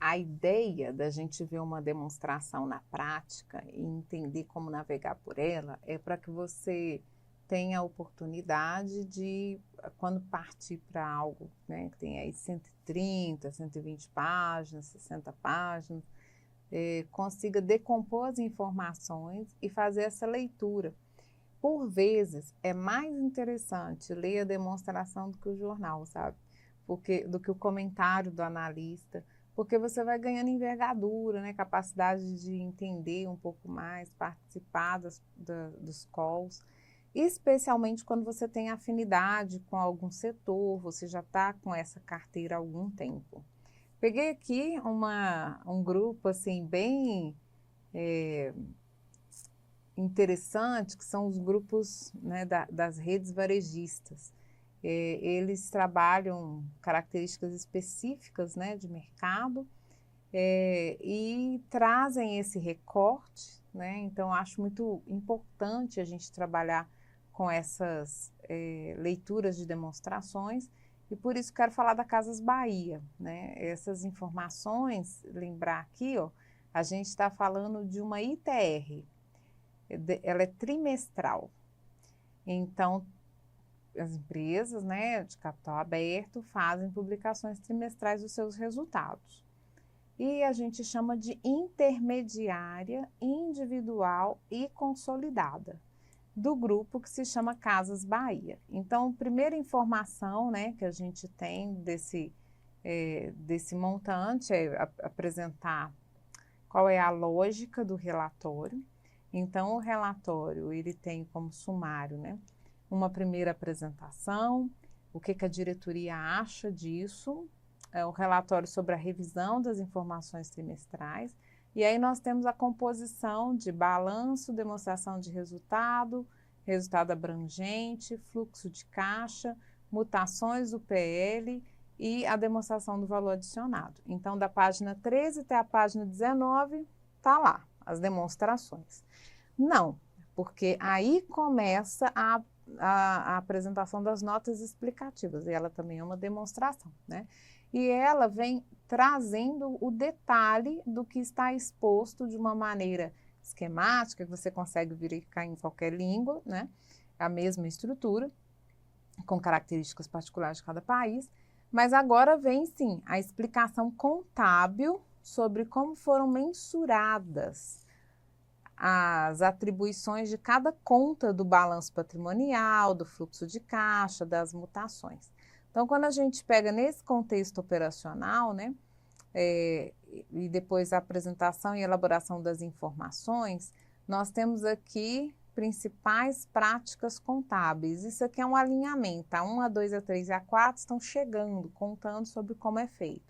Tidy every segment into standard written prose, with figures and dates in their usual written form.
a ideia da gente ver uma demonstração na prática e entender como navegar por ela é para que você tenha a oportunidade de, quando partir para algo, né, que tem aí 130, 120 páginas, 60 páginas, consiga decompor as informações e fazer essa leitura. Por vezes, é mais interessante ler a demonstração do que o jornal, sabe? Do que o comentário do analista, porque você vai ganhando envergadura, né? Capacidade de entender um pouco mais, participar dos calls, especialmente quando você tem afinidade com algum setor, você já está com essa carteira há algum tempo. Peguei aqui um grupo assim bem interessante, que são os grupos, né, das redes varejistas. Eles trabalham características específicas, né, de mercado e trazem esse recorte, né? Então, acho muito importante a gente trabalhar com essas leituras de demonstrações e por isso quero falar da Casas Bahia, né? Essas informações, lembrar aqui, ó, a gente está falando de uma ITR, ela é trimestral. Então, as empresas, né, de capital aberto fazem publicações trimestrais dos seus resultados. E a gente chama de intermediária, individual e consolidada, do grupo que se chama Casas Bahia. Então, a primeira informação, né, que a gente tem desse montante é apresentar qual é a lógica do relatório. Então, o relatório, ele tem como sumário, né, uma primeira apresentação, o que a diretoria acha disso, o relatório sobre a revisão das informações trimestrais, e aí nós temos a composição de balanço, demonstração de resultado, resultado abrangente, fluxo de caixa, mutações do PL e a demonstração do valor adicionado. Então, da página 13 até a página 19, está lá, as demonstrações. Não, porque aí começa a apresentação das notas explicativas, e ela também é uma demonstração, né? E ela vem trazendo o detalhe do que está exposto de uma maneira esquemática, que você consegue verificar em qualquer língua, né? A mesma estrutura, com características particulares de cada país, mas agora vem sim a explicação contábil sobre como foram mensuradas as atribuições de cada conta do balanço patrimonial, do fluxo de caixa, das mutações. Então, quando a gente pega nesse contexto operacional, né, e depois a apresentação e elaboração das informações, nós temos aqui principais práticas contábeis. Isso aqui é um alinhamento, a 1, a 2, a 3 e a 4 estão chegando, contando sobre como é feito.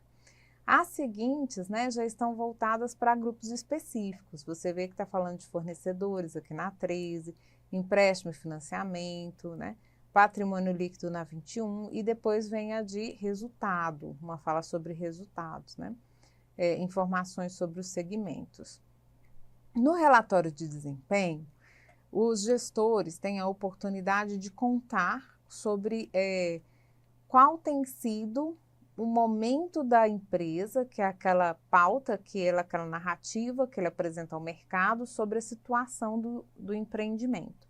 As seguintes, né, já estão voltadas para grupos específicos. Você vê que está falando de fornecedores aqui na 13, empréstimo e financiamento, né, patrimônio líquido na 21 e depois vem a de resultado, uma fala sobre resultados, né, informações sobre os segmentos. No relatório de desempenho, os gestores têm a oportunidade de contar sobre qual tem sido o momento da empresa, que é aquela pauta, aquela narrativa que ele apresenta ao mercado sobre a situação do empreendimento.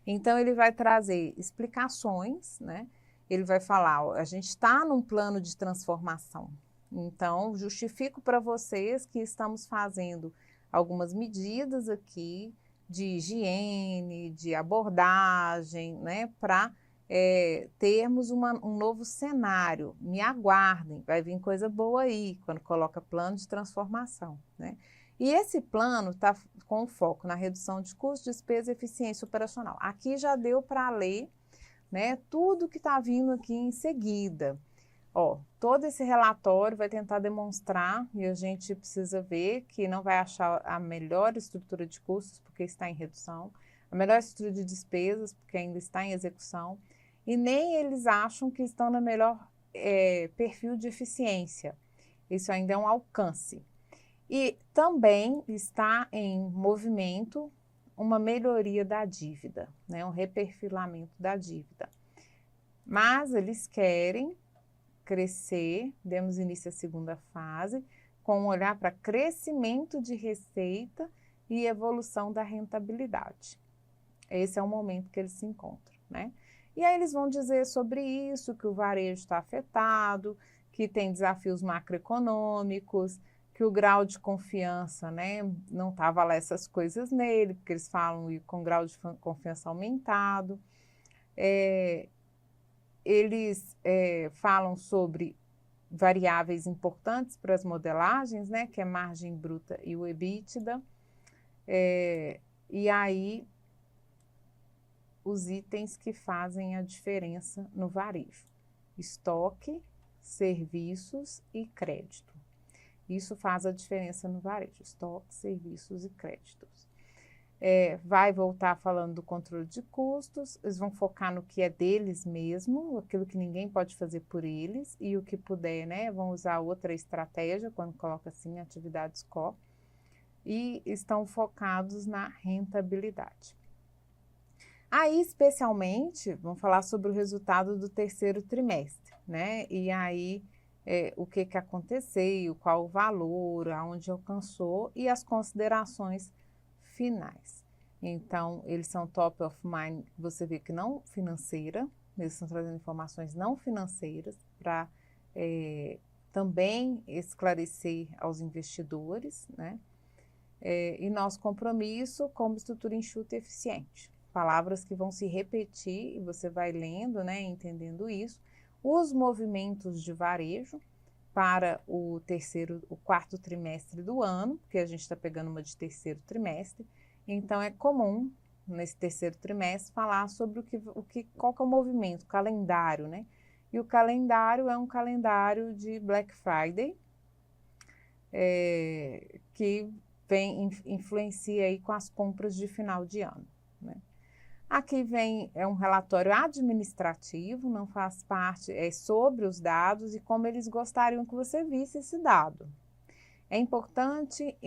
Então, ele vai trazer explicações, né? Ele vai falar, ó, a gente está num plano de transformação. Então, justifico para vocês que estamos fazendo algumas medidas aqui de higiene, de abordagem, né? Para termos um novo cenário. Me aguardem, vai vir coisa boa aí, quando coloca plano de transformação, né? E esse plano está com foco na redução de custos, despesa e eficiência operacional. Aqui já deu para ler, né, tudo que está vindo aqui em seguida. Ó, todo esse relatório vai tentar demonstrar, e a gente precisa ver que não vai achar a melhor estrutura de custos, porque está em redução, a melhor estrutura de despesas, porque ainda está em execução, e nem eles acham que estão no melhor perfil de eficiência. Isso ainda é um alcance. E também está em movimento uma melhoria da dívida, né, um reperfilamento da dívida. Mas eles querem crescer, demos início à segunda fase, com um olhar para crescimento de receita e evolução da rentabilidade. Esse é o momento que eles se encontram, né? E aí eles vão dizer sobre isso, que o varejo está afetado, que tem desafios macroeconômicos, que o grau de confiança, né, não estava lá essas coisas nele, porque eles falam com grau de confiança aumentado. Eles falam sobre variáveis importantes para as modelagens, né, que é margem bruta e o EBITDA. E aí, os itens que fazem a diferença no varejo: estoque, serviços e crédito. Isso faz a diferença no varejo: estoque, serviços e créditos. Vai voltar falando do controle de custos, eles vão focar no que é deles mesmo, aquilo que ninguém pode fazer por eles, e o que puder, né, vão usar outra estratégia, quando coloca assim, atividades core, e estão focados na rentabilidade. Aí, especialmente, vamos falar sobre o resultado do terceiro trimestre, né, e aí o que aconteceu, qual o valor, aonde alcançou e as considerações finais. Então, eles são top of mind, você vê que não financeira, eles estão trazendo informações não financeiras para também esclarecer aos investidores, né? E nosso compromisso como estrutura enxuta e eficiente. Palavras que vão se repetir e você vai lendo, né, entendendo isso. Os movimentos de varejo para o quarto trimestre do ano, porque a gente está pegando uma de terceiro trimestre, então é comum nesse terceiro trimestre falar sobre qual que é o movimento, o calendário, né? E o calendário é um calendário de Black Friday, que influencia aí com as compras de final de ano, né? Aqui vem um relatório administrativo, não faz parte, sobre os dados e como eles gostariam que você visse esse dado. É importante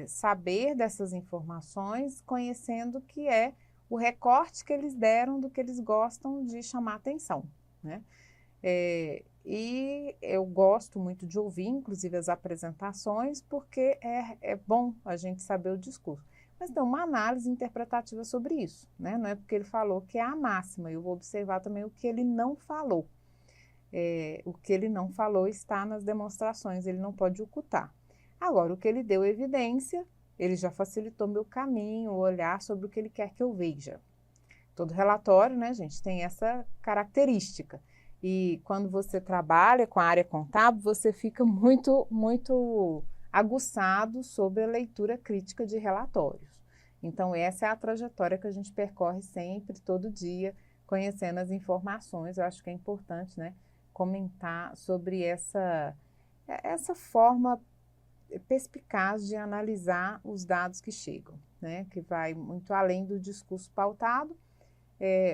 saber dessas informações, conhecendo que é o recorte que eles deram do que eles gostam de chamar atenção, né? E eu gosto muito de ouvir, inclusive, as apresentações, porque é bom a gente saber o discurso. Mas tem uma análise interpretativa sobre isso, né? Não é porque ele falou que é a máxima, eu vou observar também o que ele não falou. O que ele não falou está nas demonstrações, ele não pode ocultar. Agora, o que ele deu evidência, ele já facilitou meu caminho, o olhar sobre o que ele quer que eu veja. Todo relatório, né, gente, tem essa característica. E quando você trabalha com a área contábil, você fica muito, muito aguçado sobre a leitura crítica de relatórios. Então, essa é a trajetória que a gente percorre sempre, todo dia, conhecendo as informações. Eu acho que é importante, né, comentar sobre essa forma perspicaz de analisar os dados que chegam, né, que vai muito além do discurso pautado,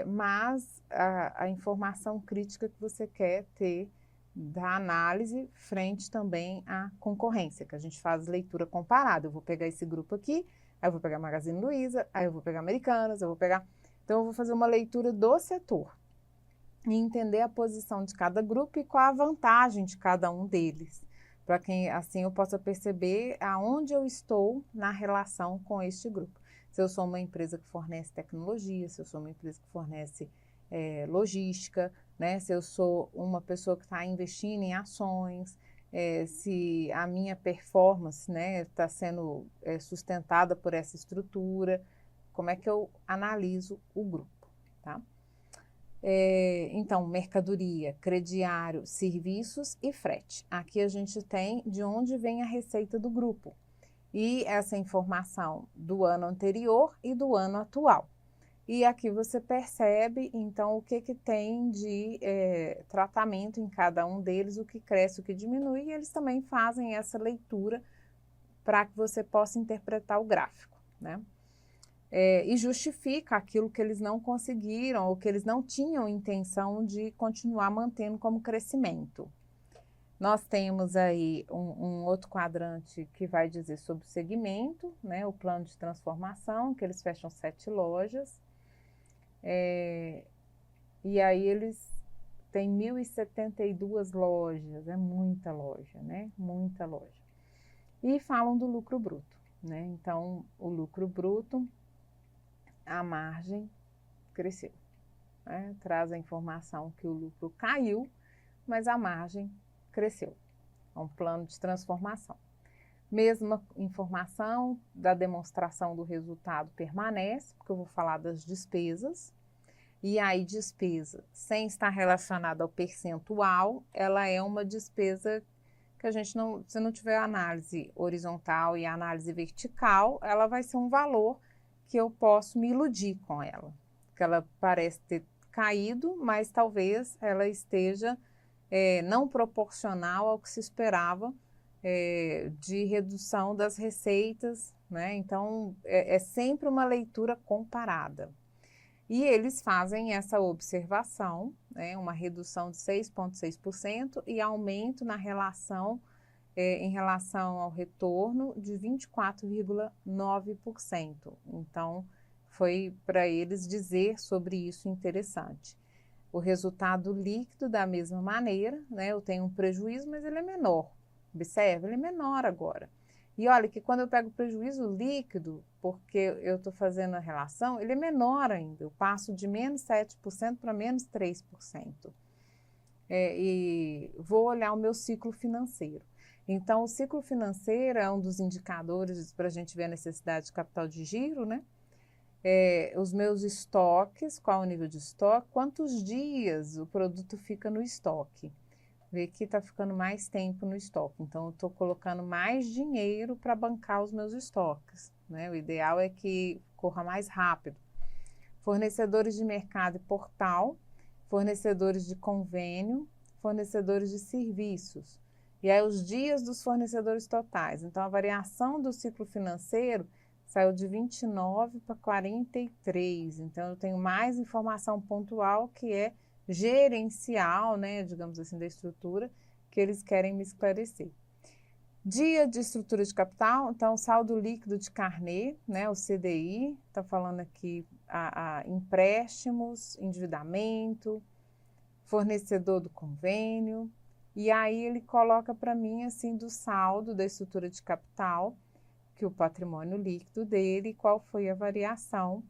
mas a informação crítica que você quer ter da análise frente também à concorrência, que a gente faz leitura comparada. Eu vou pegar esse grupo aqui, aí eu vou pegar Magazine Luiza, aí eu vou pegar Americanas, eu vou pegar... Então, eu vou fazer uma leitura do setor e entender a posição de cada grupo e qual a vantagem de cada um deles, para que assim eu possa perceber aonde eu estou na relação com este grupo. Se eu sou uma empresa que fornece tecnologia, se eu sou uma empresa que fornece logística, né? Se eu sou uma pessoa que está investindo em ações, se a minha performance, né, está sendo sustentada por essa estrutura, como é que eu analiso o grupo, tá? Então, mercadoria, crediário, serviços e frete. Aqui a gente tem de onde vem a receita do grupo. E essa informação do ano anterior e do ano atual. E aqui você percebe, então, o que tem de tratamento em cada um deles, o que cresce, o que diminui, e eles também fazem essa leitura para que você possa interpretar o gráfico, né? E justifica aquilo que eles não conseguiram ou que eles não tinham intenção de continuar mantendo como crescimento. Nós temos aí um outro quadrante que vai dizer sobre o segmento, né, o plano de transformação, que eles fecham 7 lojas. E aí eles têm 1.072 lojas, é muita loja, né? Muita loja. e falam do lucro bruto, né? Então, o lucro bruto, a margem cresceu, né? Traz a informação que o lucro caiu, mas a margem cresceu. É um plano de transformação. Mesma informação da demonstração do resultado permanece, porque eu vou falar das despesas. E aí, despesa, sem estar relacionada ao percentual, ela é uma despesa que a gente não, se não tiver análise horizontal e análise vertical, ela vai ser um valor que eu posso me iludir com ela. Que ela parece ter caído, mas talvez ela esteja não proporcional ao que se esperava de redução das receitas, né? Então, é sempre uma leitura comparada. E eles fazem essa observação, né, uma redução de 6,6% e aumento na relação, em relação ao retorno de 24,9%. Então, foi para eles dizer sobre isso interessante. O resultado líquido, da mesma maneira, né, eu tenho um prejuízo, mas ele é menor. Observe, ele é menor agora. E olha que quando eu pego o prejuízo líquido, porque eu estou fazendo a relação, ele é menor ainda. Eu passo de menos 7% para menos 3%. E vou olhar o meu ciclo financeiro. Então, o ciclo financeiro é um dos indicadores para a gente ver a necessidade de capital de giro, né? Os meus estoques, qual o nível de estoque, quantos dias o produto fica no estoque. Ver que está ficando mais tempo no estoque. Então, eu estou colocando mais dinheiro para bancar os meus estoques, né? O ideal é que corra mais rápido. Fornecedores de mercado e portal, fornecedores de convênio, fornecedores de serviços. E aí, os dias dos fornecedores totais. Então, a variação do ciclo financeiro saiu de 29 para 43. Então, eu tenho mais informação pontual que é gerencial, né, digamos assim, da estrutura, que eles querem me esclarecer. Dia de estrutura de capital, então, saldo líquido de carnê, né, o CDI, está falando aqui a empréstimos, endividamento, fornecedor do convênio, e aí ele coloca para mim, assim, do saldo da estrutura de capital, que o patrimônio líquido dele, qual foi a variação,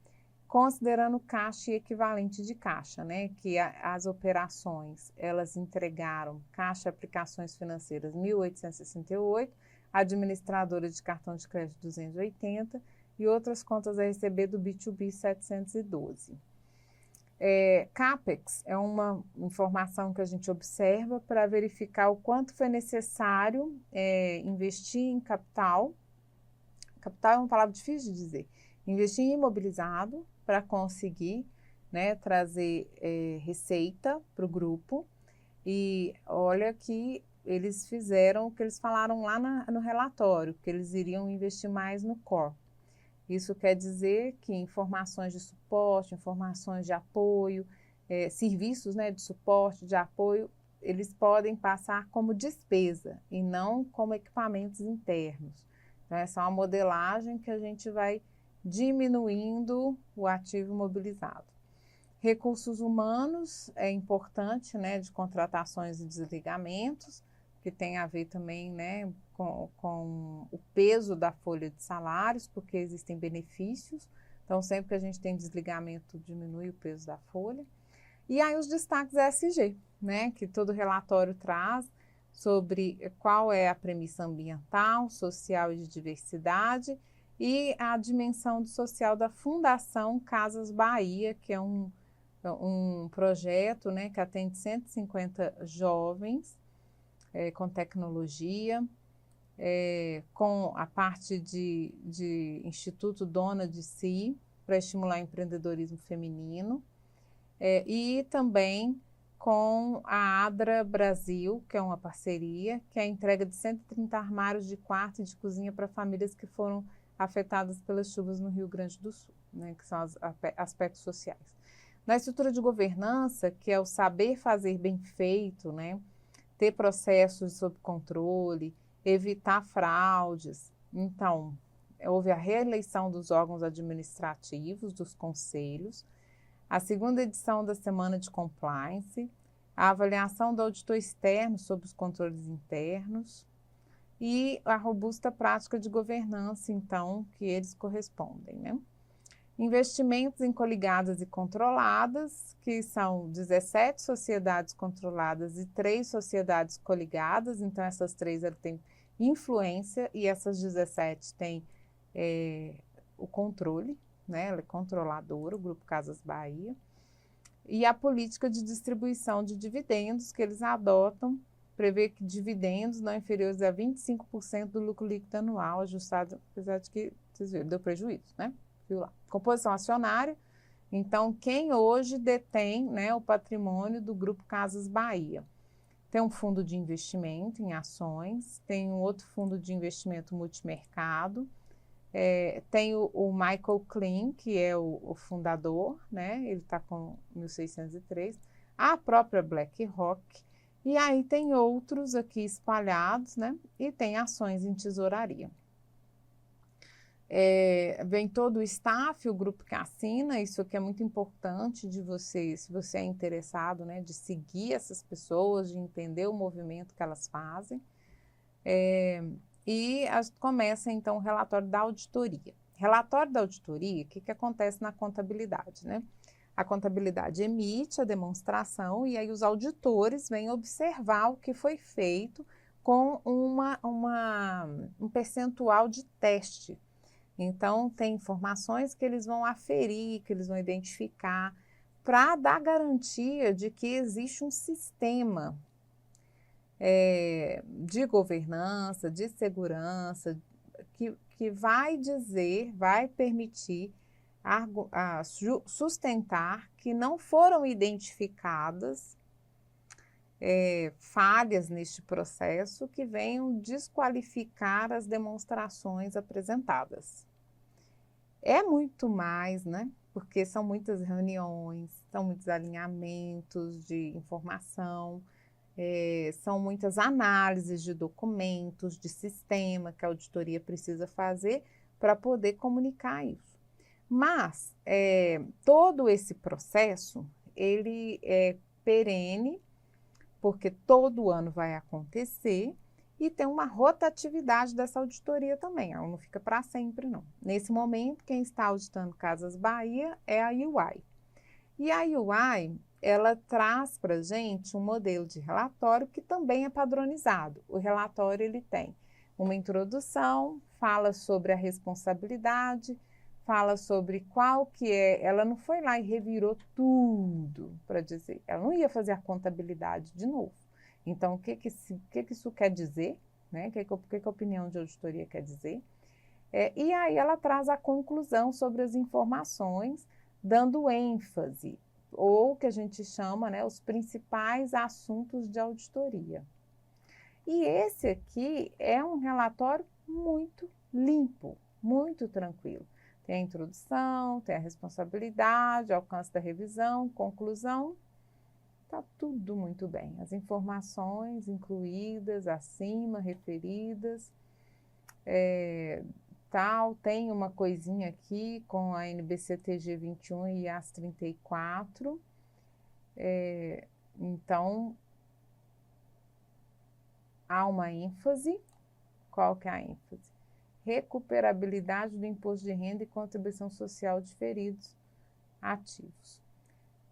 considerando caixa e equivalente de caixa, né? Que as operações, elas entregaram caixa e aplicações financeiras 1.868, administradora de cartão de crédito 280 e outras contas a receber do B2B 712. CAPEX é uma informação que a gente observa para verificar o quanto foi necessário investir em capital. Capital é uma palavra difícil de dizer. Investir em imobilizado para conseguir, né, trazer receita para o grupo. E olha que eles fizeram o que eles falaram lá no relatório, que eles iriam investir mais no core. Isso quer dizer que informações de suporte, informações de apoio, serviços, né, de suporte, de apoio, eles podem passar como despesa e não como equipamentos internos. Então, essa é uma modelagem que a gente vai diminuindo o ativo imobilizado. Recursos humanos é importante, né, de contratações e desligamentos, que tem a ver também, né, com o peso da folha de salários, porque existem benefícios. Então, sempre que a gente tem desligamento, diminui o peso da folha. E aí os destaques ESG, né, que todo relatório traz sobre qual é a premissa ambiental, social e de diversidade e a dimensão do social da Fundação Casas Bahia, que é um projeto, né, que atende 150 jovens com tecnologia, com a parte de Instituto Dona de Si, para estimular o empreendedorismo feminino, e também com a ADRA Brasil, que é uma parceria, que é a entrega de 130 armários de quarto e de cozinha para famílias que foram afetadas pelas chuvas no Rio Grande do Sul, né, que são os aspectos sociais. Na estrutura de governança, que é o saber fazer bem feito, né, ter processos sob controle, evitar fraudes. Então, houve a reeleição dos órgãos administrativos, dos conselhos, a segunda edição da Semana de Compliance, a avaliação do auditor externo sobre os controles internos, e a robusta prática de governança, então, que eles correspondem, né? Investimentos em coligadas e controladas, que são 17 sociedades controladas e 3 sociedades coligadas, então essas 3 têm influência e essas 17 têm o controle, né? Ela é controladora, o Grupo Casas Bahia. E a política de distribuição de dividendos que eles adotam prevê que dividendos não inferiores a 25% do lucro líquido anual ajustado, apesar de que, vocês viram, deu prejuízo, né? Viu lá. Composição acionária, então quem hoje detém, né, o patrimônio do Grupo Casas Bahia? Tem um fundo de investimento em ações, tem um outro fundo de investimento multimercado, tem o Michael Klein, que é o fundador, né? Ele está com 1.603, a própria BlackRock, e aí tem outros aqui espalhados, né? E tem ações em tesouraria. Vem todo o staff, o grupo que assina, isso aqui é muito importante de você, se você é interessado, né? De seguir essas pessoas, de entender o movimento que elas fazem. E começa, então, o relatório da auditoria. Relatório da auditoria, o que acontece na contabilidade, né? A contabilidade emite a demonstração e aí os auditores vêm observar o que foi feito com um percentual de teste. Então, tem informações que eles vão aferir, que eles vão identificar, para dar garantia de que existe um sistema de governança, de segurança, que vai dizer, vai permitir sustentar que não foram identificadas falhas neste processo que venham desqualificar as demonstrações apresentadas. É muito mais, né? Porque são muitas reuniões, são muitos alinhamentos de informação, são muitas análises de documentos, de sistema que a auditoria precisa fazer para poder comunicar isso. Mas todo esse processo, ele é perene, porque todo ano vai acontecer, e tem uma rotatividade dessa auditoria também, ela não fica para sempre, não. Nesse momento, quem está auditando Casas Bahia é a UI. E a UI, ela traz para a gente um modelo de relatório que também é padronizado. O relatório, ele tem uma introdução, fala sobre a responsabilidade, fala sobre qual que ela não foi lá e revirou tudo para dizer, ela não ia fazer a contabilidade de novo. Então, o que isso quer dizer, né? O que a opinião de auditoria quer dizer? E aí ela traz a conclusão sobre as informações, dando ênfase, ou o que a gente chama, né, os principais assuntos de auditoria. E esse aqui é um relatório muito limpo, muito tranquilo. Tem a introdução, tem a responsabilidade, alcance da revisão, conclusão, está tudo muito bem. As informações incluídas, acima, referidas, tem uma coisinha aqui com a NBCTG 21 e IAS 34, então há uma ênfase. Qual que é a ênfase? Recuperabilidade do imposto de renda e contribuição social diferidos ativos.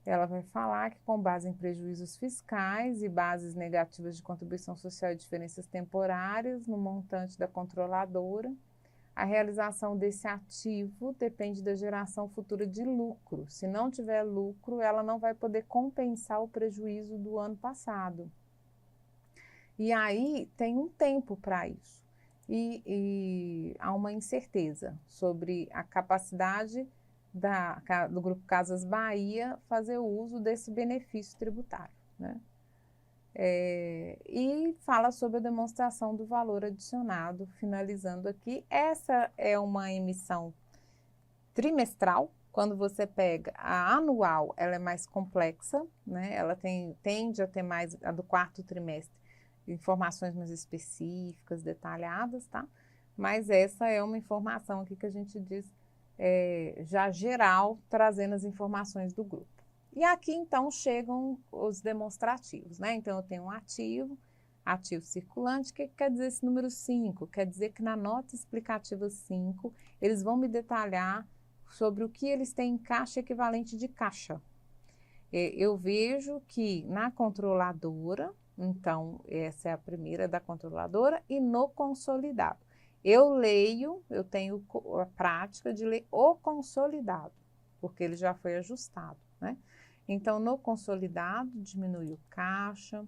Ela vai falar que, com base em prejuízos fiscais e bases negativas de contribuição social e diferenças temporárias no montante da controladora, a realização desse ativo depende da geração futura de lucro. Se não tiver lucro, ela não vai poder compensar o prejuízo do ano passado. E aí tem um tempo para isso. E há uma incerteza sobre a capacidade do Grupo Casas Bahia fazer uso desse benefício tributário, né? E fala sobre a demonstração do valor adicionado, finalizando aqui. Essa é uma emissão trimestral. Quando você pega a anual, ela é mais complexa, né? Ela tende a ter mais, a do quarto trimestre, informações mais específicas, detalhadas, tá? Mas essa é uma informação aqui que a gente diz já geral, trazendo as informações do grupo. E aqui, então, chegam os demonstrativos, né? Então, eu tenho um ativo, ativo circulante. O que quer dizer esse número 5? Quer dizer que na nota explicativa 5, eles vão me detalhar sobre o que eles têm em caixa equivalente de caixa. Eu vejo que na controladora, então essa é a primeira da controladora, e no consolidado. Eu leio, eu tenho a prática de ler o consolidado, porque ele já foi ajustado, né? Então, no consolidado, diminui o caixa,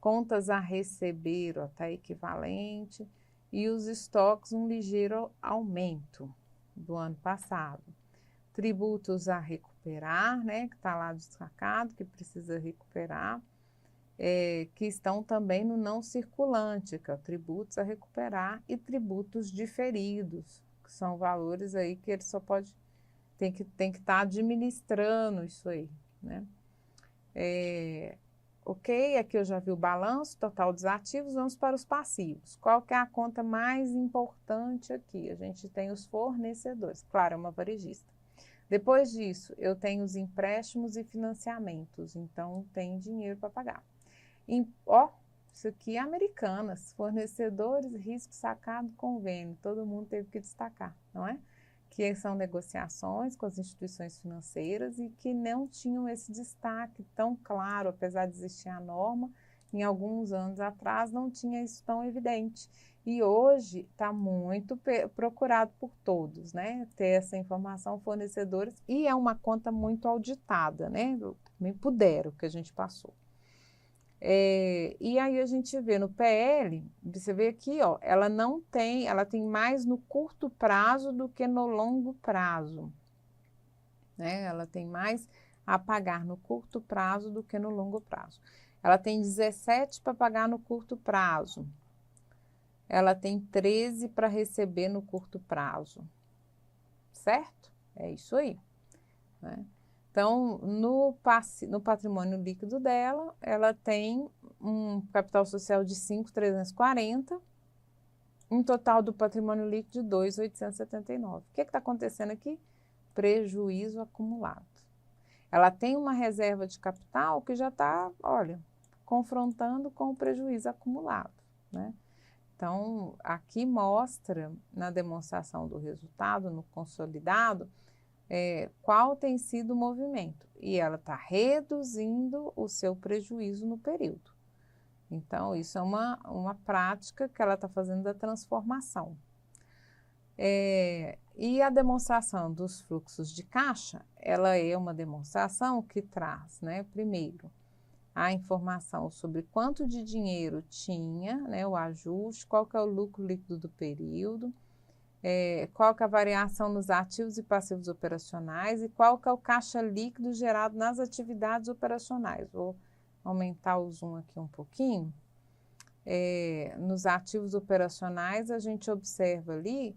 contas a receber, ó, tá equivalente, e os estoques um ligeiro aumento do ano passado. Tributos a recuperar, né, que está lá destacado, que precisa recuperar, que estão também no não circulante, que é tributos a recuperar, e tributos diferidos, que são valores aí que ele só pode, tem que estar administrando isso aí, né? Ok, aqui eu já vi o balanço total dos ativos, vamos para os passivos. Qual que é a conta mais importante aqui? A gente tem os fornecedores, claro, é uma varejista. Depois disso, eu tenho os empréstimos e financiamentos, então tem dinheiro para pagar. Isso aqui é Americanas, fornecedores, risco sacado, convênio, todo mundo teve que destacar, não é? Que são negociações com as instituições financeiras e que não tinham esse destaque tão claro, apesar de existir a norma, em alguns anos atrás não tinha isso tão evidente. E hoje está muito procurado por todos, né? Ter essa informação, fornecedores, e é uma conta muito auditada, né? Me puderam que a gente passou. E aí a gente vê no PL, você vê aqui, ó, ela tem mais no curto prazo do que no longo prazo, né? Ela tem mais a pagar no curto prazo do que no longo prazo. Ela tem 17 para pagar no curto prazo. Ela tem 13 para receber no curto prazo, certo? É isso aí, né? Então, no patrimônio líquido dela, ela tem um capital social de 5.340, um total do patrimônio líquido de 2.879. O que está acontecendo aqui? Prejuízo acumulado. Ela tem uma reserva de capital que já está, olha, confrontando com o prejuízo acumulado, né? Então, aqui mostra, na demonstração do resultado, no consolidado, qual tem sido o movimento. E ela está reduzindo o seu prejuízo no período. Então, isso é uma prática que ela está fazendo da transformação. E a demonstração dos fluxos de caixa, ela é uma demonstração que traz, né, primeiro, a informação sobre quanto de dinheiro tinha, né, o ajuste, qual que é o lucro líquido do período, qual que é a variação nos ativos e passivos operacionais e qual que é o caixa líquido gerado nas atividades operacionais. Vou aumentar o zoom aqui um pouquinho. Nos ativos operacionais, a gente observa ali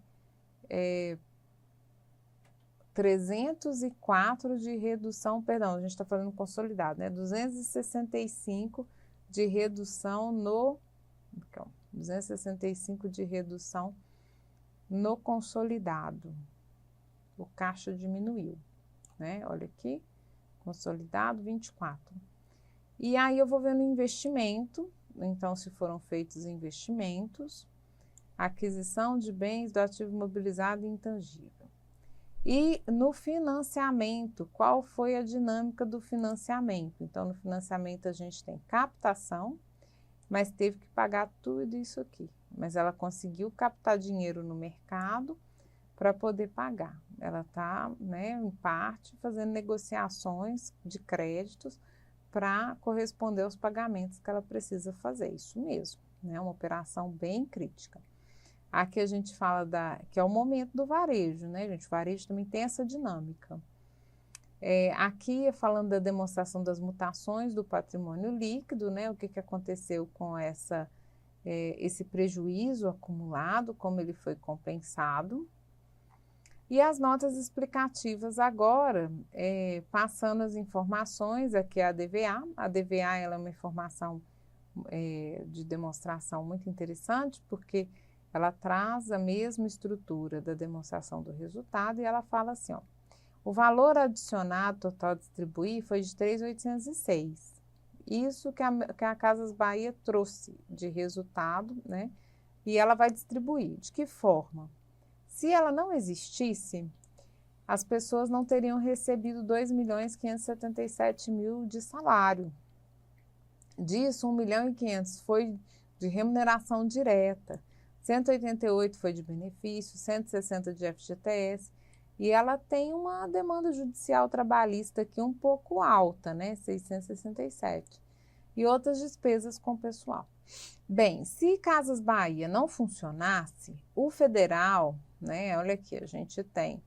304 de redução, perdão, a gente está falando consolidado, né? 265 de redução no 265 de redução no consolidado. O caixa diminuiu, né? Olha aqui, consolidado 24. E aí eu vou vendo investimento, então se foram feitos investimentos, aquisição de bens do ativo imobilizado e intangível. E no financiamento, qual foi a dinâmica do financiamento? Então, no financiamento a gente tem captação, mas teve que pagar tudo isso aqui. Mas ela conseguiu captar dinheiro no mercado para poder pagar. Ela está, né, em parte, fazendo negociações de créditos para corresponder aos pagamentos que ela precisa fazer. Isso mesmo, né, uma operação bem crítica. Aqui a gente fala que é o momento do varejo, né, gente? O varejo também tem essa dinâmica. Aqui, falando da demonstração das mutações do patrimônio líquido, né? O que aconteceu com esse prejuízo acumulado, como ele foi compensado. E as notas explicativas agora, passando as informações, aqui é a DVA. A DVA ela é uma informação de demonstração muito interessante, porque ela traz a mesma estrutura da demonstração do resultado e ela fala assim, ó, o valor adicionado total a distribuir foi de 3.806 Isso que a Casas Bahia trouxe de resultado, né? E ela vai distribuir. De que forma? Se ela não existisse, as pessoas não teriam recebido 2.577.000 de salário. Disso, 1.500.000 foi de remuneração direta, 188 foi de benefício, 160 de FGTS, e ela tem uma demanda judicial trabalhista aqui um pouco alta, né, 667, e outras despesas com o pessoal. Bem, se Casas Bahia não funcionasse, o federal, né, olha aqui, a gente tem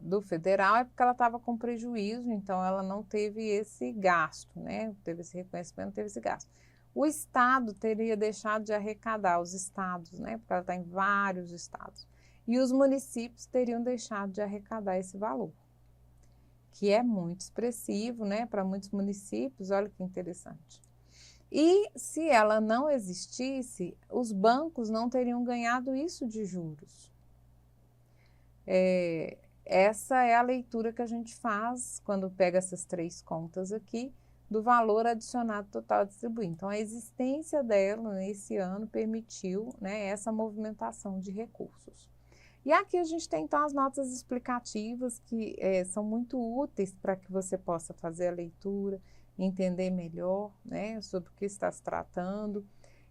do federal é porque ela estava com prejuízo, então ela não teve esse gasto, né? Teve esse reconhecimento, teve esse gasto. O estado teria deixado de arrecadar, os estados, né? Porque ela está em vários estados. E os municípios teriam deixado de arrecadar esse valor, que é muito expressivo, né? Para muitos municípios, olha que interessante. E se ela não existisse, os bancos não teriam ganhado isso de juros. Essa é a leitura que a gente faz quando pega essas três contas aqui, do valor adicionado total a distribuir. Então, a existência dela nesse ano permitiu, né, essa movimentação de recursos. E aqui a gente tem, então, as notas explicativas que são muito úteis para que você possa fazer a leitura, entender melhor, né, sobre o que está se tratando.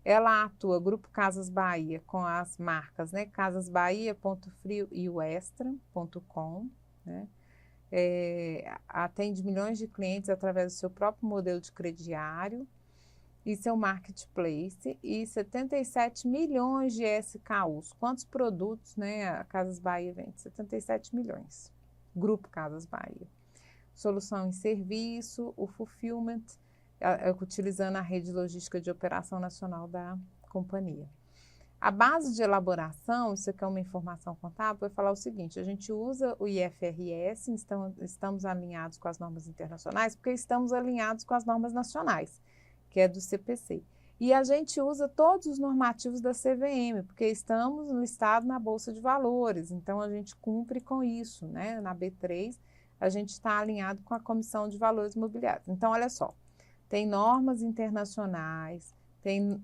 Ela atua, Grupo Casas Bahia, com as marcas, né, Casas Bahia, Ponto Frio e o Extra.com, né? Atende milhões de clientes através do seu próprio modelo de crediário e seu marketplace e 77 milhões de SKUs. Quantos produtos, né, a Casas Bahia vende? 77 milhões. Grupo Casas Bahia. Solução em serviço, o fulfillment, utilizando a rede logística de operação nacional da companhia. A base de elaboração, isso aqui é uma informação contábil, vai falar o seguinte: a gente usa o IFRS, estamos alinhados com as normas internacionais, porque estamos alinhados com as normas nacionais, que é do CPC. E a gente usa todos os normativos da CVM, porque estamos listados na Bolsa de Valores, então a gente cumpre com isso, né? Na B3, a gente está alinhado com a Comissão de Valores Imobiliários. Então, olha só, tem normas internacionais, tem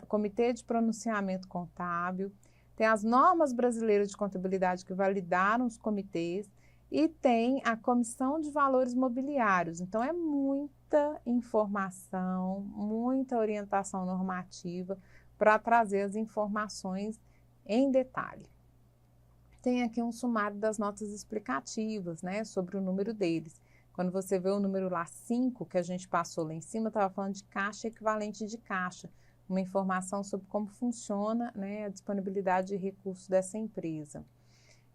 Comitê de Pronunciamento Contábil, tem as normas brasileiras de contabilidade que validaram os comitês e tem a Comissão de Valores Mobiliários. Então, é muita informação, muita orientação normativa para trazer as informações em detalhe. Tem aqui um sumário das notas explicativas, né, sobre o número deles. Quando você vê o número lá 5, que a gente passou lá em cima, estava falando de caixa equivalente de caixa, uma informação sobre como funciona, né, a disponibilidade de recursos dessa empresa.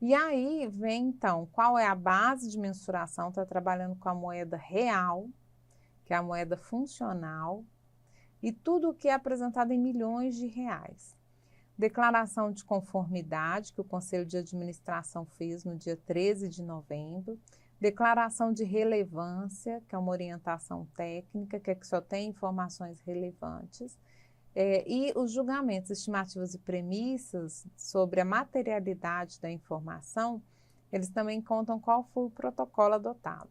E aí vem, então, qual é a base de mensuração? Está trabalhando com a moeda real, que é a moeda funcional, e tudo o que é apresentado em milhões de reais. Declaração de conformidade, que o Conselho de Administração fez no dia 13 de novembro. Declaração de relevância, que é uma orientação técnica, que só tem informações relevantes. E os julgamentos, estimativas e premissas sobre a materialidade da informação, eles também contam qual foi o protocolo adotado.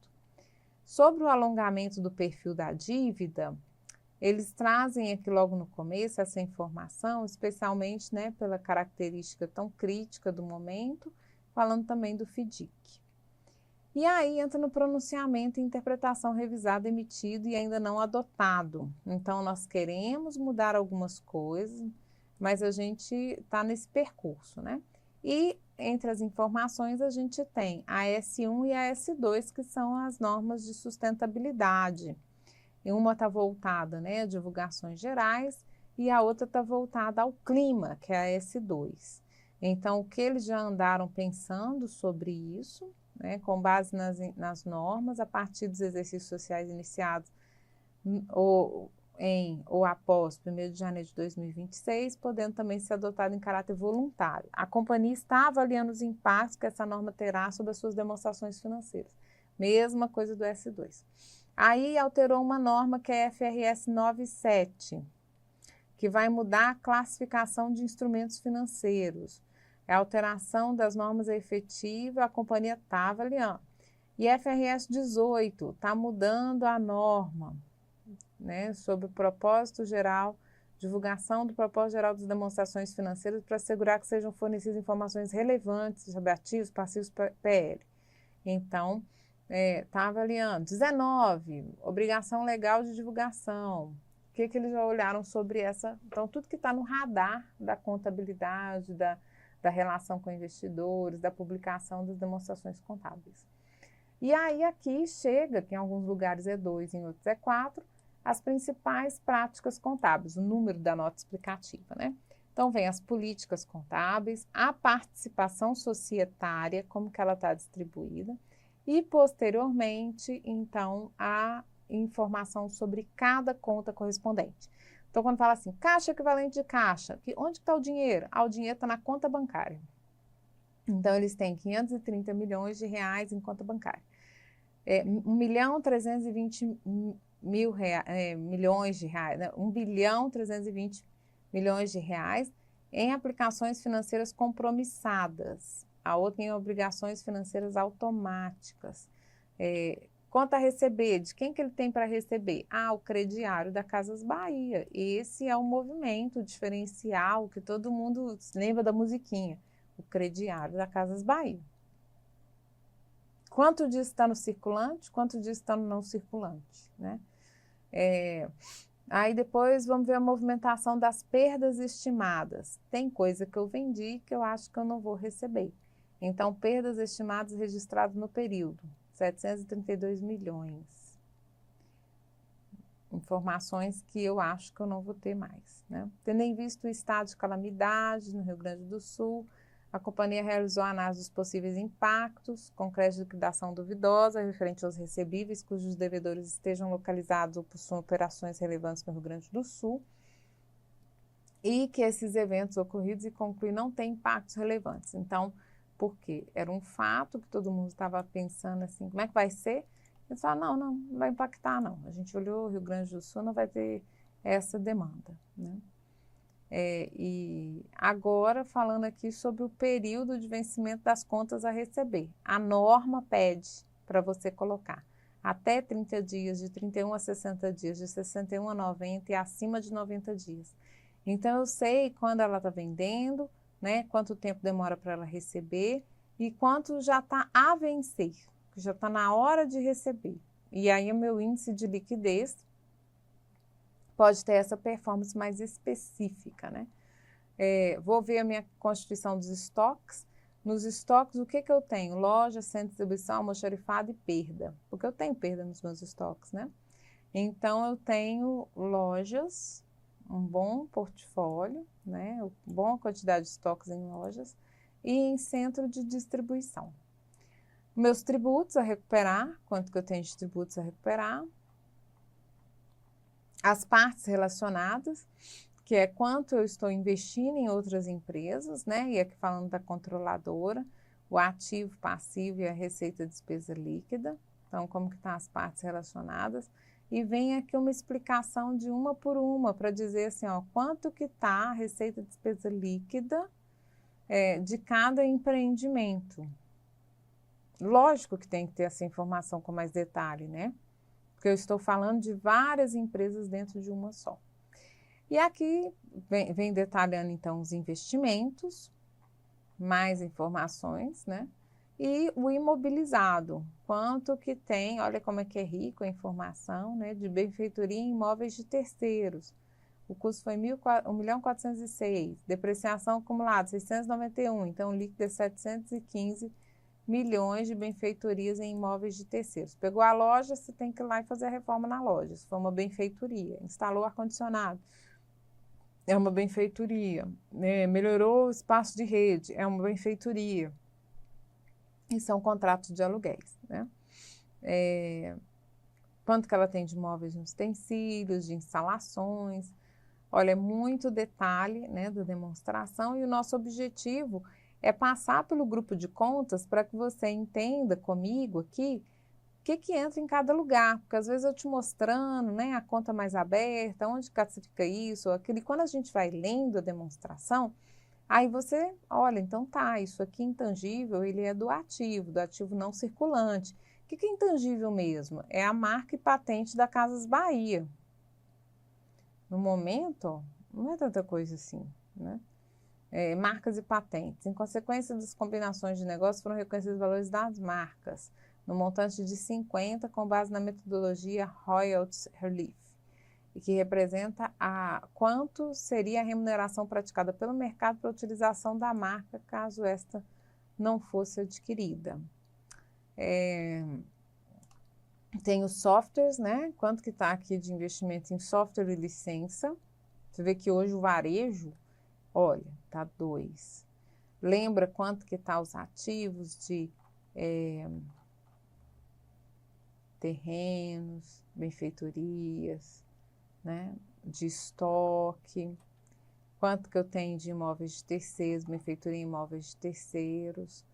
Sobre o alongamento do perfil da dívida, eles trazem aqui logo no começo essa informação, especialmente, né, pela característica tão crítica do momento, falando também do FDIC. E aí entra no pronunciamento e interpretação revisado, emitido e ainda não adotado. Então, nós queremos mudar algumas coisas, mas a gente está nesse percurso, né? E entre as informações a gente tem a S1 e a S2, que são as normas de sustentabilidade. E uma está voltada, né, a divulgações gerais e a outra está voltada ao clima, que é a S2. Então, o que eles já andaram pensando sobre isso, né, com base nas normas, a partir dos exercícios sociais iniciados ou após 1º de janeiro de 2026, podendo também ser adotado em caráter voluntário. A companhia está avaliando os impactos que essa norma terá sobre as suas demonstrações financeiras. Mesma coisa do S2. Aí alterou uma norma que é a FRS 97, que vai mudar a classificação de instrumentos financeiros. A alteração das normas é efetiva, a companhia está avaliando. IFRS 18 está mudando a norma, né, sobre o propósito geral, divulgação do propósito geral das demonstrações financeiras para assegurar que sejam fornecidas informações relevantes sobre ativos, passivos, PL. Então, está avaliando. 19, obrigação legal de divulgação. O que eles já olharam sobre essa? Então, tudo que está no radar da contabilidade, da relação com investidores, da publicação das demonstrações contábeis. E aí aqui chega, que em alguns lugares é 2, em outros é 4, as principais práticas contábeis, o número da nota explicativa, né? Então vem as políticas contábeis, a participação societária, como que ela está distribuída, e posteriormente, então, a informação sobre cada conta correspondente. Então, quando fala assim, caixa equivalente de caixa, onde está o dinheiro? O dinheiro está na conta bancária. Então, eles têm 530 milhões de reais em conta bancária. 1.320 milhões de reais, né? 1.320 milhões de reais em aplicações financeiras compromissadas. A outra em obrigações financeiras automáticas. Conta a receber, de quem que ele tem para receber? O crediário da Casas Bahia. Esse é o movimento diferencial que todo mundo lembra da musiquinha. O crediário da Casas Bahia. Quanto disso está no circulante, quanto disso está no não circulante, né? Aí depois vamos ver a movimentação das perdas estimadas. Tem coisa que eu vendi que eu acho que eu não vou receber. Então, perdas estimadas registradas no período, 732 milhões. Informações que eu acho que eu não vou ter mais, né? Tendo em vista o estado de calamidade no Rio Grande do Sul, a companhia realizou a análise dos possíveis impactos com crédito de liquidação duvidosa referente aos recebíveis cujos devedores estejam localizados ou possuam operações relevantes no Rio Grande do Sul e que esses eventos ocorridos e concluir não têm impactos relevantes. Então, por quê? Era um fato que todo mundo estava pensando assim, como é que vai ser? Eles falaram, não vai impactar não. A gente olhou o Rio Grande do Sul, não vai ter essa demanda, né? E agora falando aqui sobre o período de vencimento das contas a receber. A norma pede para você colocar até 30 dias, de 31 a 60 dias, de 61 a 90 e acima de 90 dias. Então eu sei quando ela está vendendo, né, quanto tempo demora para ela receber e quanto já está a vencer, que já está na hora de receber. E aí o meu índice de liquidez pode ter essa performance mais específica, né? Vou ver a minha constituição dos estoques. Nos estoques, o que eu tenho? Loja, centro de distribuição, almoxarifado e perda. Porque eu tenho perda nos meus estoques, né? Então, eu tenho lojas, um bom portfólio, né? Boa quantidade de estoques em lojas e em centro de distribuição. Meus tributos a recuperar, quanto que eu tenho de tributos a recuperar. As partes relacionadas, que é quanto eu estou investindo em outras empresas, né? E aqui falando da controladora, o ativo, passivo e a receita despesa líquida. Então, como que estão as partes relacionadas? E vem aqui uma explicação de uma por uma, para dizer assim, ó, quanto que está a receita despesa líquida de cada empreendimento. Lógico que tem que ter essa informação com mais detalhe, né? Porque eu estou falando de várias empresas dentro de uma só. E aqui vem detalhando, então, os investimentos, mais informações, né? E o imobilizado, quanto que tem, olha como é que é rico a informação, né? De benfeitoria em imóveis de terceiros. O custo foi 1.406.000, depreciação acumulada 691, então o líquido é 715 milhões de benfeitorias em imóveis de terceiros. Pegou a loja, você tem que ir lá e fazer a reforma na loja, se for uma benfeitoria. Instalou ar-condicionado, é uma benfeitoria. Melhorou o espaço de rede, é uma benfeitoria. E são contratos de aluguéis, né? Quanto que ela tem de móveis de utensílios, de instalações. Olha, é muito detalhe, né, da demonstração, e o nosso objetivo é passar pelo grupo de contas para que você entenda comigo aqui o que entra em cada lugar, porque às vezes eu te mostrando, né, a conta mais aberta, onde classifica isso ou aquilo, e quando a gente vai lendo a demonstração, aí você, olha, então tá, isso aqui intangível, ele é do ativo não circulante. O que é intangível mesmo? É a marca e patente da Casas Bahia. No momento, ó, não é tanta coisa assim, né? Marcas e patentes. Em consequência das combinações de negócios, foram reconhecidos os valores das marcas, no montante de 50, com base na metodologia Royalties Relief, e que representa quanto seria a remuneração praticada pelo mercado para a utilização da marca, caso esta não fosse adquirida. Tem os softwares, né? Quanto que está aqui de investimento em software e licença. Você vê que hoje o varejo, olha, tá 2. Lembra quanto que tá os ativos de terrenos, benfeitorias, né? De estoque. Quanto que eu tenho de imóveis de terceiros, benfeitoria em imóveis de terceiros.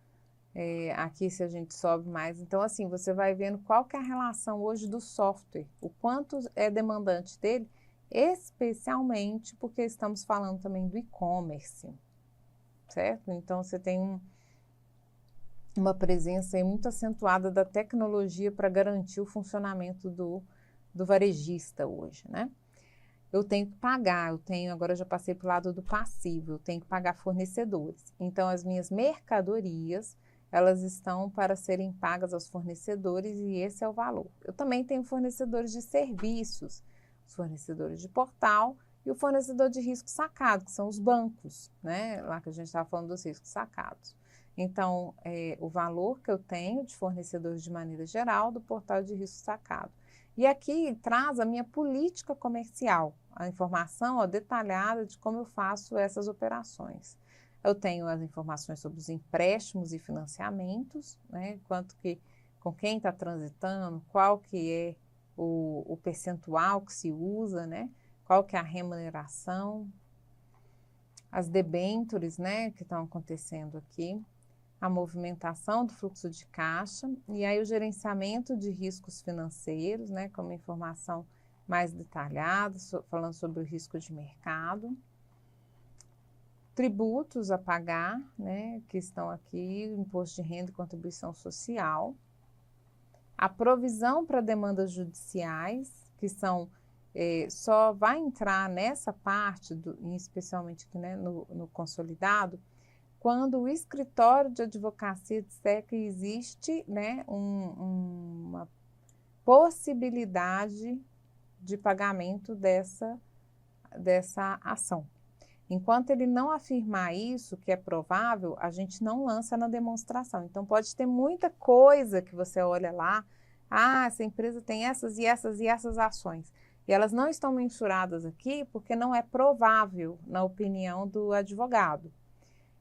Aqui se a gente sobe mais. Então, assim, você vai vendo qual que é a relação hoje do software, o quanto é demandante dele, especialmente porque estamos falando também do e-commerce, certo? Então, você tem uma presença aí muito acentuada da tecnologia para garantir o funcionamento do varejista hoje, né? Eu tenho que pagar, agora eu já passei para o lado do passivo, eu tenho que pagar fornecedores. Então, as minhas mercadorias, elas estão para serem pagas aos fornecedores e esse é o valor. Eu também tenho fornecedores de serviços, os fornecedores de portal e o fornecedor de risco sacado, que são os bancos, né? Lá que a gente estava falando dos riscos sacados. Então, o valor que eu tenho de fornecedores de maneira geral do portal de risco sacado. E aqui traz a minha política comercial, a informação detalhada de como eu faço essas operações. Eu tenho as informações sobre os empréstimos e financiamentos, né? Com quem está transitando, qual que é o percentual que se usa, né? Qual que é a remuneração, as debêntures, né, que estão acontecendo aqui, a movimentação do fluxo de caixa e aí o gerenciamento de riscos financeiros, né, como informação mais detalhada, falando sobre o risco de mercado. Tributos a pagar, né, que estão aqui, imposto de renda e contribuição social. A provisão para demandas judiciais, que são, só vai entrar nessa parte, especialmente aqui, né, no consolidado, quando o escritório de advocacia disser que existe, né, uma possibilidade de pagamento dessa ação. Enquanto ele não afirmar isso, que é provável, a gente não lança na demonstração. Então, pode ter muita coisa que você olha lá, essa empresa tem essas e essas e essas ações. E elas não estão mensuradas aqui porque não é provável, na opinião do advogado.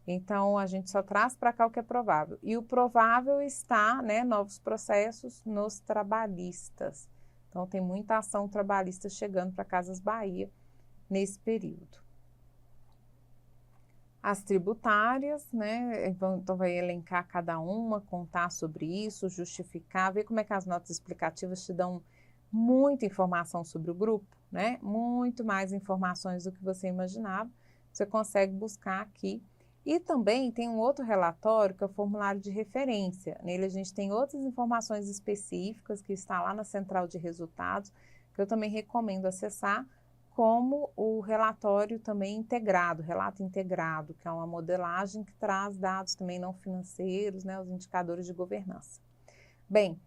Então, a gente só traz para cá o que é provável. E o provável está, né, novos processos nos trabalhistas. Então, tem muita ação trabalhista chegando para Casas Bahia nesse período. As tributárias, né, então vai elencar cada uma, contar sobre isso, justificar, ver como é que as notas explicativas te dão muita informação sobre o grupo, né, muito mais informações do que você imaginava, você consegue buscar aqui. E também tem um outro relatório que é o formulário de referência. Nele a gente tem outras informações específicas que está lá na central de resultados, que eu também recomendo acessar, como o relatório também integrado, relato integrado, que é uma modelagem que traz dados também não financeiros, né, os indicadores de governança. Bem,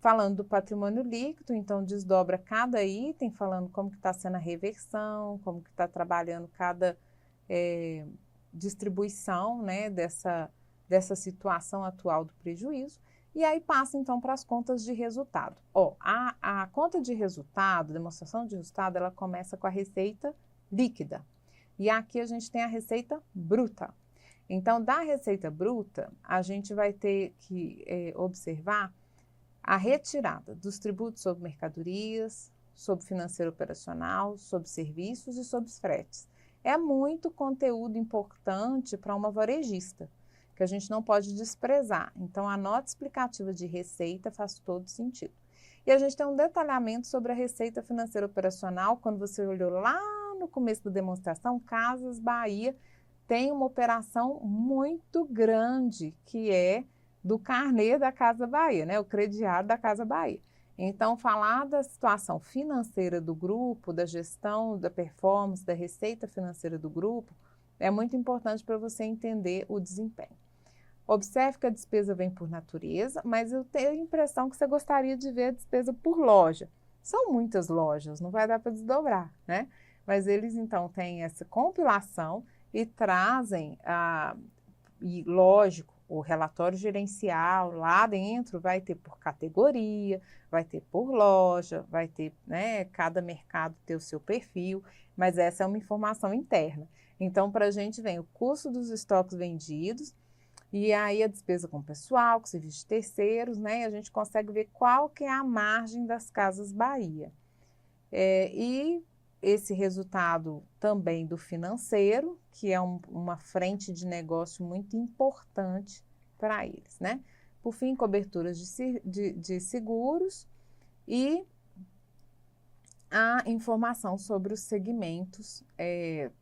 falando do patrimônio líquido, então desdobra cada item, falando como que está sendo a reversão, como que está trabalhando cada distribuição, né, dessa situação atual do prejuízo, e aí passa então para as contas de resultado. A conta de resultado, demonstração de resultado, ela começa com a receita líquida, e aqui a gente tem a receita bruta. Então, da receita bruta, a gente vai ter que observar a retirada dos tributos sobre mercadorias, sobre financeiro operacional, sobre serviços e sobre os fretes. É muito conteúdo importante para uma varejista, que a gente não pode desprezar. Então, a nota explicativa de receita faz todo sentido. E a gente tem um detalhamento sobre a receita financeira operacional. Quando você olhou lá no começo da demonstração, Casas Bahia tem uma operação muito grande, que é do carnê da Casa Bahia, né? O crediário da Casa Bahia. Então, falar da situação financeira do grupo, da gestão, da performance, da receita financeira do grupo, é muito importante para você entender o desempenho. Observe que a despesa vem por natureza, mas eu tenho a impressão que você gostaria de ver a despesa por loja. São muitas lojas, não vai dar para desdobrar, né? Mas eles, então, têm essa compilação e trazem, e lógico, o relatório gerencial lá dentro vai ter por categoria, vai ter por loja, vai ter, né, cada mercado ter o seu perfil, mas essa é uma informação interna. Então, para a gente vem o custo dos estoques vendidos, e aí a despesa com pessoal, com serviço de terceiros, né, e a gente consegue ver qual que é a margem das Casas Bahia. E esse resultado também do financeiro, que é uma frente de negócio muito importante para eles, né? Por fim, coberturas de seguros e a informação sobre os segmentos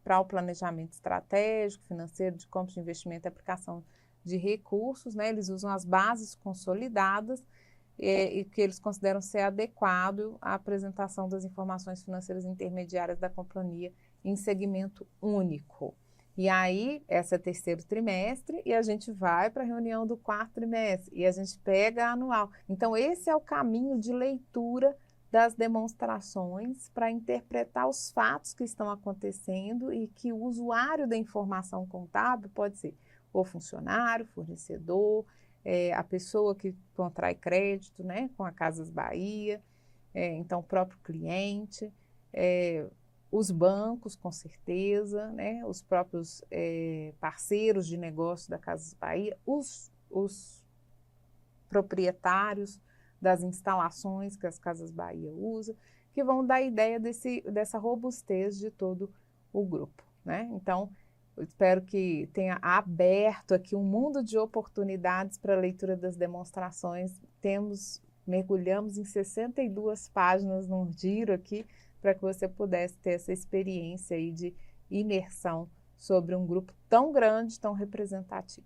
para o planejamento estratégico, financeiro, de compra de investimento e aplicação de recursos, né? Eles usam as bases consolidadas e que eles consideram ser adequado à apresentação das informações financeiras intermediárias da companhia em segmento único. E aí, esse é o terceiro trimestre e a gente vai para a reunião do quarto trimestre e a gente pega a anual. Então, esse é o caminho de leitura das demonstrações para interpretar os fatos que estão acontecendo e que o usuário da informação contábil pode ser o funcionário, fornecedor, a pessoa que contrai crédito, né, com a Casas Bahia, então o próprio cliente, os bancos, com certeza, né, os próprios parceiros de negócio da Casas Bahia, os proprietários das instalações que as Casas Bahia usam, que vão dar ideia dessa robustez de todo o grupo, né? Então, eu espero que tenha aberto aqui um mundo de oportunidades para a leitura das demonstrações. Mergulhamos em 62 páginas num giro aqui, para que você pudesse ter essa experiência aí de imersão sobre um grupo tão grande, tão representativo.